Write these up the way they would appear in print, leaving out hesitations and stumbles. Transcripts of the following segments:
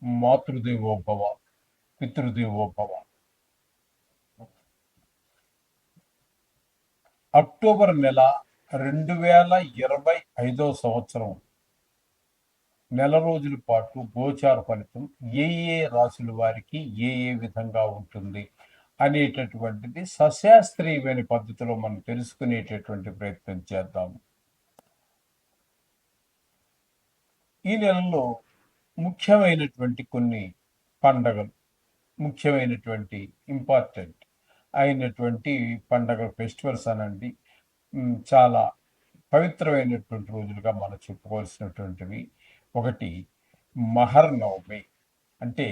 Matrudevobhava, పితృదేవోభవ. October నెల 2025 నెల రోజుల పాటు గోచార ఫలితం ఏ ఏ రాశుల వారికి ఏ ఏ విధంగా ఉంటుంది అనేటటువంటిది సశాస్త్రీయమైన పద్ధతిలో మనం తెలుసుకునేటటువంటి ప్రయత్నం చేద్దాము. ఈ నెలలో ముఖ్యమైనటువంటి కొన్ని పండగలు, ముఖ్యమైనటువంటి ఇంపార్టెంట్ అయినటువంటి పండగలు, ఫెస్టివల్స్ అనండి, చాలా పవిత్రమైనటువంటి రోజులుగా మనం చెప్పుకోవాల్సినటువంటివి. ఒకటి మహర్నవమి, అంటే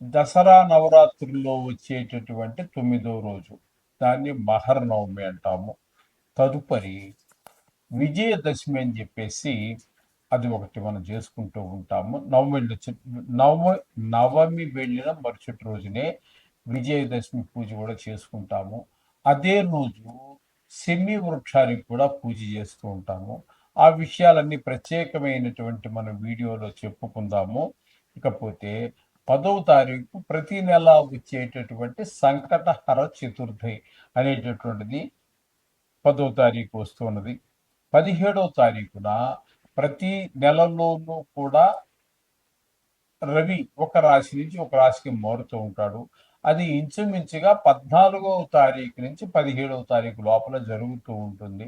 దసరా నవరాత్రుల్లో వచ్చేటటువంటి 9వ రోజు, దాన్ని మహర్నవమి అంటాము. తదుపరి విజయదశమి అని చెప్పేసి అది ఒకటి మనం చేసుకుంటూ ఉంటాము. నవమి వెళ్ళిన మరుసటి రోజునే విజయదశమి పూజ కూడా చేసుకుంటాము. అదే రోజు సెమి వృక్షానికి కూడా పూజ చేస్తూ ఉంటాము. ఆ విషయాలన్నీ ప్రత్యేకమైనటువంటి మన వీడియోలో చెప్పుకుందాము. ఇకపోతే 10వ తారీఖు ప్రతి నెల వచ్చేటటువంటి సంకటహర చతుర్థి అనేటటువంటిది 10వ తారీఖు వస్తున్నది. 17వ తారీఖున ప్రతి నెలలోనూ కూడా రవి ఒక రాశి నుంచి ఒక రాశికి మారుతూ ఉంటాడు. అది ఇంచుమించుగా 14వ తారీఖు నుంచి 17వ తారీఖు లోపల జరుగుతూ ఉంటుంది.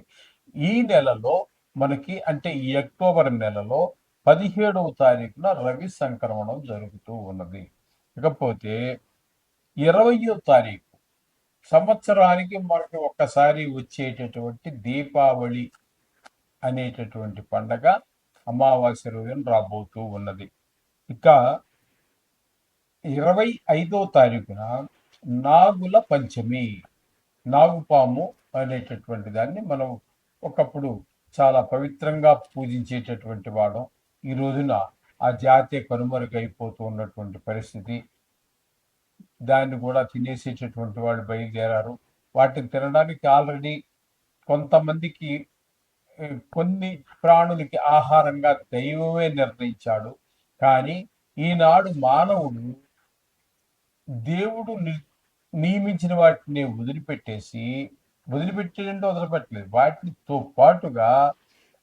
ఈ నెలలో మనకి, అంటే ఈ అక్టోబర్ నెలలో 17వ తారీఖున రవి సంక్రమణం జరుగుతూ ఉన్నది. ఇకపోతే 20వ తారీఖు సంవత్సరానికి మనకి ఒక్కసారి వచ్చేటటువంటి దీపావళి అనేటటువంటి పండగ అమావాస్య రోజున రాబోతూ ఉన్నది. ఇక 25వ తారీఖున నాగుల పంచమి, నాగుపాము అనేటటువంటి దాన్ని మనం ఒకప్పుడు చాలా పవిత్రంగా పూజించేటటువంటి వాడం. ఈ రోజున ఆ జాతి కనుమరుగైపోతూ ఉన్నటువంటి పరిస్థితి. దాన్ని కూడా తినేసేటటువంటి వాళ్ళు బయలుదేరారు. వాటిని తినడానికి ఆల్రెడీ కొంతమందికి, కొన్ని ప్రాణులకి ఆహారంగా దైవమే నిర్ణయించాడు. కానీ ఈనాడు మానవుడు దేవుడు నియమించిన వాటిని వదిలిపెట్టలేదు, వాటితో పాటుగా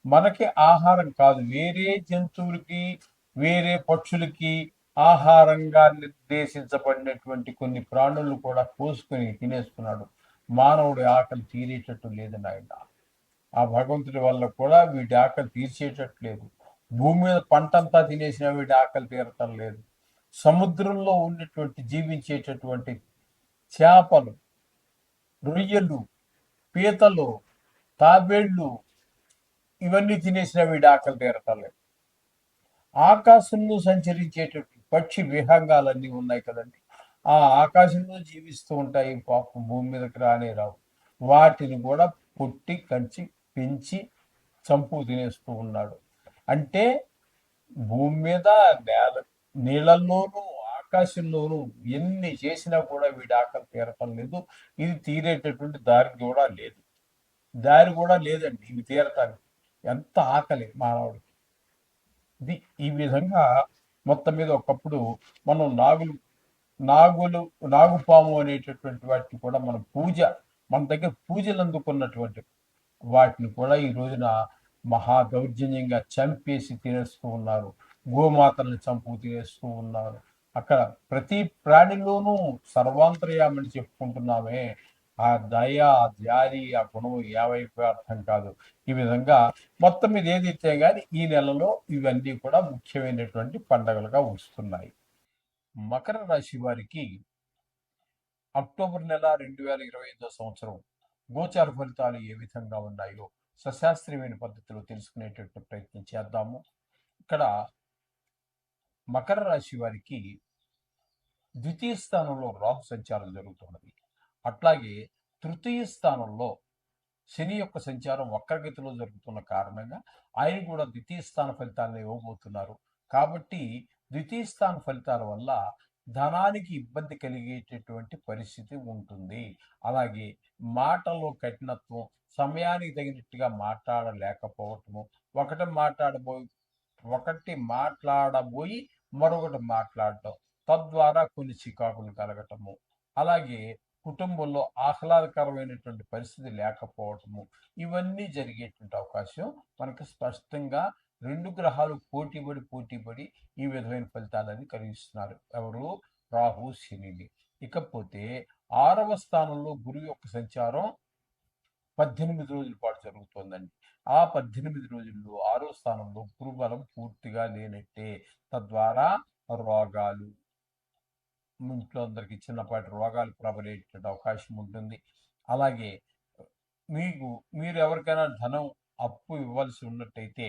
మనకి ఆహారం కాదు, వేరే జంతువులకి, వేరే పక్షులకి ఆహారంగా నిర్దేశించబడినటువంటి కొన్ని ప్రాణులను కూడా కోసుకొని తినేస్తున్నాడు. మానవుడి ఆకలి తీరేటట్టు లేదు నాయన. ఆ భగవంతుడి వల్ల కూడా వీటి ఆకలి తీర్చేటట్లేదు. భూమి మీద పంటంతా తినేసిన వీటి ఆకలి తీరటం లేదు. సముద్రంలో ఉన్నటువంటి జీవించేటటువంటి చేపలు, రొయ్యలు, పీతలు, తాబేళ్లు, ఇవన్నీ తినేసిన వీటి ఆకలి తీరటం లేదు. ఆకాశంలో సంచరించేటటువంటి పక్షి విహంగాలన్నీ ఉన్నాయి కదండి, ఆ ఆకాశంలో జీవిస్తూ ఉంటాయి. పాపం భూమి మీదకి రానే రావు. వాటిని కూడా పుట్టి కంచి పెంచి చంపు తినేస్తూ ఉన్నాడు. అంటే భూమి మీద, నీళ్ళల్లోనూ, ఆకాశంలోనూ ఎన్ని చేసినా కూడా వీడి ఆకలి తీరటం లేదు. ఇది తీరేటటువంటి దారి కూడా లేదండి ఇవి తీరటానికి. ఎంత ఆకలి మానవుడికి! ఇది ఈ విధంగా మొత్తం మీద ఒకప్పుడు మనం నాగుపాము అనేటటువంటి వాటిని కూడా మన దగ్గర పూజలు అందుకున్నటువంటి వాటిని కూడా ఈ రోజున మహా దౌర్జన్యంగా చంపేసి తినేస్తూ ఉన్నారు. గోమాతలను చంపు తినేస్తూ ఉన్నారు. అక్కడ ప్రతి ప్రాణిలోనూ సర్వాంతర్యామని చెప్పుకుంటున్నామే, ఆ దయ, ఆ జాలి, ఆ గుణం ఏవైపు అర్థం కాదు. ఈ విధంగా మొత్తం మీద ఏదైతే కానీ ఈ నెలలో ఇవన్నీ కూడా ముఖ్యమైనటువంటి పండగలుగా వస్తున్నాయి. మకర రాశి వారికి అక్టోబర్ నెల 2025 గోచార ఫలితాలు ఏ విధంగా ఉన్నాయో సశాస్త్రీయమైన పద్ధతిలో తెలుసుకునేటట్టు ప్రయత్నం చేద్దాము. ఇక్కడ మకర రాశి వారికి ద్వితీయ స్థానంలో రాహు సంచారం జరుగుతున్నది. అట్లాగే తృతీయ స్థానంలో శని యొక్క సంచారం వక్రగతిలో జరుగుతున్న కారణంగా ఆయన కూడా ద్వితీయ స్థాన ఫలితాలను ఇవ్వబోతున్నారు. కాబట్టి ద్వితీయ స్థాన ఫలితాల వల్ల ధనానికి ఇబ్బంది కలిగేటటువంటి పరిస్థితి ఉంటుంది. అలాగే మాటలో కఠినత్వం, సమయానికి తగినట్టుగా మాట్లాడలేకపోవటము, ఒకటి మాట్లాడబోయి మరొకటి మాట్లాడటం, తద్వారా కొన్ని చికాకులు కలగటము, అలాగే కుటుంబంలో ఆహ్లాదకరమైనటువంటి పరిస్థితి లేకపోవటము, ఇవన్నీ జరిగేటువంటి అవకాశం మనకు స్పష్టంగా రెండు గ్రహాలు పోటీపడి ఈ విధమైన ఫలితాలని కలిగిస్తున్నారు. ఎవరు? రాహు, శనిని. ఇకపోతే 6వ స్థానంలో గురువు యొక్క సంచారం 18 రోజుల పాటు జరుగుతోందండి. ఆ 18 రోజుల్లో 6వ స్థానంలో గురుబలం పూర్తిగా లేనట్టే. తద్వారా రోగాలు, ఇంట్లో అందరికి చిన్నపాటి రోగాలు ప్రబలేటువంటి అవకాశం ఉంటుంది. అలాగే మీరు ఎవరికైనా ధనం అప్పు ఇవ్వాల్సి ఉన్నట్టయితే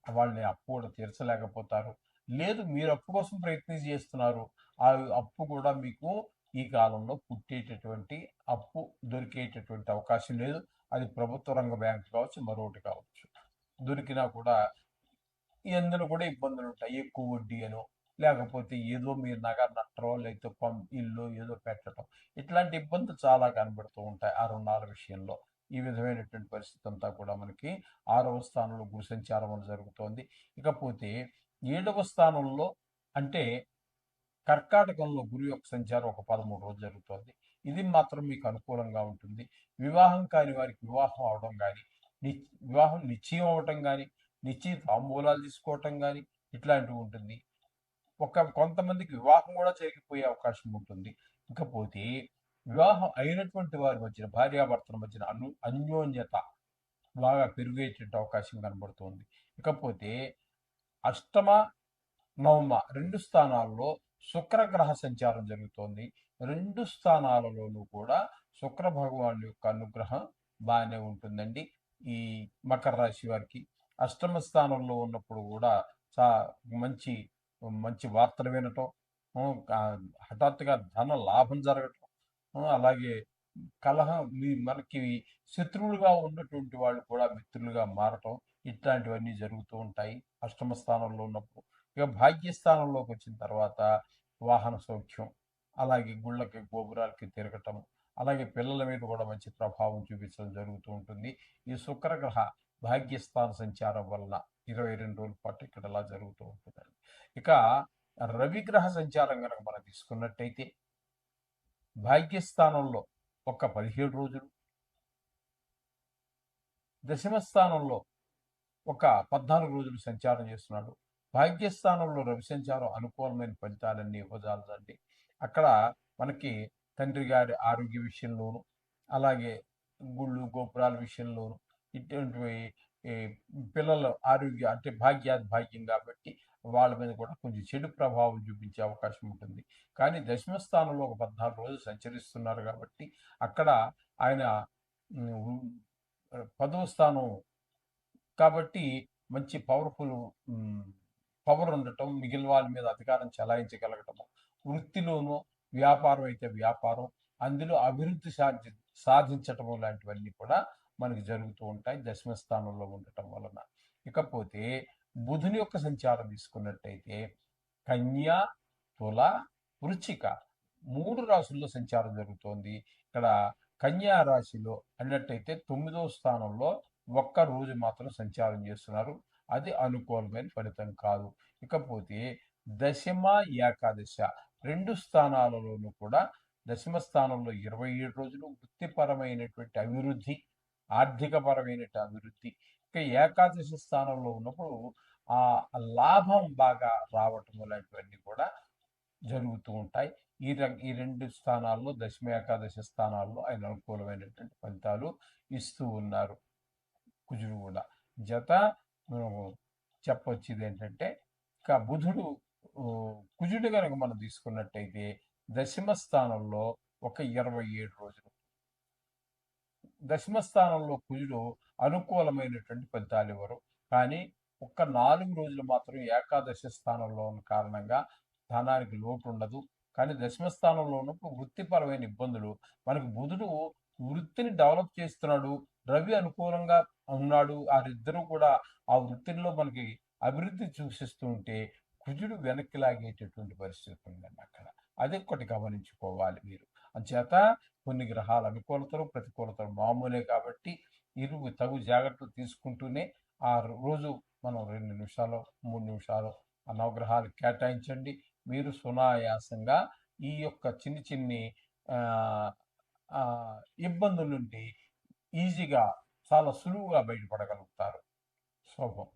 వాళ్ళని అప్పు కూడా తీర్చలేకపోతారు. లేదు, మీరు అప్పు కోసం ప్రయత్నం చేస్తున్నారు, ఆ అప్పు కూడా మీకు ఈ కాలంలో పుట్టేటటువంటి అప్పు దొరికేటటువంటి అవకాశం లేదు. అది ప్రభుత్వ రంగ బ్యాంకు కావచ్చు, మరొకటి కావచ్చు. దొరికినా కూడా ఎందులో కూడా ఇబ్బందులు ఉంటాయి. ఎక్కువ వడ్డీ అనో, లేకపోతే ఏదో మీరు నగర నట్టరో, లేకపోతే ఇల్లు ఏదో పెట్టడం, ఇట్లాంటి ఇబ్బందులు చాలా కనబడుతూ ఉంటాయి ఆ రుణాల విషయంలో. ఈ విధమైనటువంటి పరిస్థితి అంతా కూడా మనకి 6వ స్థానంలో గురు సంచారం వల్ల జరుగుతోంది. ఇకపోతే 7వ స్థానంలో అంటే కర్కాటకంలో గురు యొక్క సంచారం ఒక 13 రోజులు జరుగుతోంది. ఇది మాత్రం మీకు అనుకూలంగా ఉంటుంది. వివాహం కాని వారికి వివాహం అవడం కానీ, వివాహం నిశ్చయం అవటం కానీ, నిశ్చయ తాంబూలాలు తీసుకోవటం కానీ ఇట్లాంటివి ఉంటుంది. కొంతమందికి వివాహం కూడా జరిగిపోయే అవకాశం ఉంటుంది. ఇకపోతే వివాహం అయినటువంటి వారి మధ్యన, భార్యాభర్తల మధ్యన అన్యోన్యత బాగా పెరిగేటువంటి అవకాశం కనబడుతుంది. ఇకపోతే అష్టమ, నవమ 2 స్థానాల్లో శుక్రగ్రహ సంచారం జరుగుతోంది. 2 స్థానాలలోనూ కూడా శుక్ర భగవాను యొక్క అనుగ్రహం బాగానే ఉంటుందండి. ఈ మకర రాశి వారికి అష్టమ స్థానంలో ఉన్నప్పుడు కూడా చా మంచి మంచి వార్తలు వినటం, హఠాత్తుగా ధన లాభం జరగటం, అలాగే మనకి శత్రువులుగా ఉన్నటువంటి వాళ్ళు కూడా మిత్రులుగా మారటం, ఇట్లాంటివన్నీ జరుగుతూ ఉంటాయి అష్టమ స్థానంలో ఉన్నప్పుడు. ఇక భాగ్యస్థానంలోకి వచ్చిన తర్వాత వాహన సౌఖ్యం, అలాగే గుళ్ళకి గోపురాలకి తిరగటం, అలాగే పిల్లల మీద కూడా మంచి ప్రభావం చూపించడం జరుగుతూ ఉంటుంది. ఈ శుక్రగ్రహ భాగ్యస్థాన సంచారం వలన 22 రోజుల పాటు ఇక్కడ అలా జరుగుతూ ఉంటుందండి. ఇక రవిగ్రహ సంచారం కనుక మనం తీసుకున్నట్టయితే భాగ్యస్థానంలో ఒక 17 రోజులు, దశమ స్థానంలో ఒక 14 రోజులు సంచారం చేస్తున్నాడు. భాగ్యస్థానంలో రవి సంచారం అనుకూలమైన ఫలితాలన్నీ ఇవ్వజాలదండి. అక్కడ మనకి తండ్రి గారి ఆరోగ్య విషయంలోను, అలాగే గుళ్ళు గోపురాల విషయంలోను, ఇటువంటివి పిల్లల ఆరోగ్య అంటే భాగ్యం కాబట్టి వాళ్ళ మీద కూడా కొంచెం చెడు ప్రభావం చూపించే అవకాశం ఉంటుంది. కానీ దశమ స్థానంలో ఒక 14 రోజులు సంచరిస్తున్నారు కాబట్టి అక్కడ ఆయన 10వ స్థానం కాబట్టి మంచి పవర్ ఉండటం, మిగిలిన వాళ్ళ మీద అధికారం చెలాయించగలగటము, వృత్తిలోనూ వ్యాపారం అయితే వ్యాపారం, అందులో అభివృద్ధి సాధించటము లాంటివన్నీ కూడా మనకి జరుగుతూ ఉంటాయి దశమ స్థానంలో ఉండటం వలన. ఇకపోతే బుధుని యొక్క సంచారం తీసుకున్నట్టయితే కన్యా, తుల, వృచ్చిక 3 రాశుల్లో సంచారం జరుగుతోంది. ఇక్కడ కన్యా రాశిలో అన్నట్టయితే 9వ స్థానంలో ఒక్క రోజు మాత్రం సంచారం చేస్తున్నారు. అది అనుకూలమైన ఫలితం కాదు. ఇకపోతే దశమ, ఏకాదశ 2 స్థానాలలోనూ కూడా దశమ స్థానంలో 27 రోజులు వృత్తిపరమైనటువంటి అభివృద్ధి, ఆర్థికపరమైనటువంటి అభివృద్ధి. ఇక ఏకాదశ స్థానంలో ఉన్నప్పుడు ఆ లాభం బాగా రావటం లాంటివన్నీ కూడా జరుగుతూ ఉంటాయి. ఈ 2 స్థానాల్లో దశమ, ఏకాదశ స్థానాల్లో ఆయన అనుకూలమైనటువంటి ఫలితాలు ఇస్తూ ఉన్నారు. కుజుడు కూడా జత చెప్పొచ్చేది ఏంటంటే ఇక బుధుడు కుజుడు కనుక మనం తీసుకున్నట్టయితే దశమ స్థానంలో ఒక 27 రోజులు, దశమ స్థానంలో కుజుడు అనుకూలమైనటువంటి ఫలితాలు ఇవ్వరు. కానీ ఒక్క 4 రోజులు మాత్రం ఏకాదశ స్థానంలో ఉన్న కారణంగా ధనానికి లోటు ఉండదు. కానీ దశమ స్థానంలో ఉన్నప్పుడు వృత్తిపరమైన ఇబ్బందులు, మనకు బుధుడు వృత్తిని డెవలప్ చేస్తున్నాడు, రవి అనుకూలంగా ఉన్నాడు, వారిద్దరూ కూడా ఆ వృత్తిలో మనకి అభివృద్ధి చూసిస్తూ ఉంటే కుజుడు వెనక్కి లాగేటటువంటి పరిస్థితి ఉందండి అక్కడ. అది ఒకటి గమనించుకోవాలి మీరు. అంచేత కొన్ని గ్రహాల అనుకూలతలు ప్రతికూలతలు మామూలే కాబట్టి తగు జాగ్రత్తలు తీసుకుంటూనే ఆ రోజు మనం 2 నిమిషాలు 3 నిమిషాలు ఆ నవగ్రహాలు కేటాయించండి. మీరు సునాయాసంగా ఈ యొక్క చిన్ని చిన్ని ఆ, ఆ, ఇబ్బందుల నుండి ఈజీగా చాలా సులువుగా బయటపడగలుగుతారు. శుభం.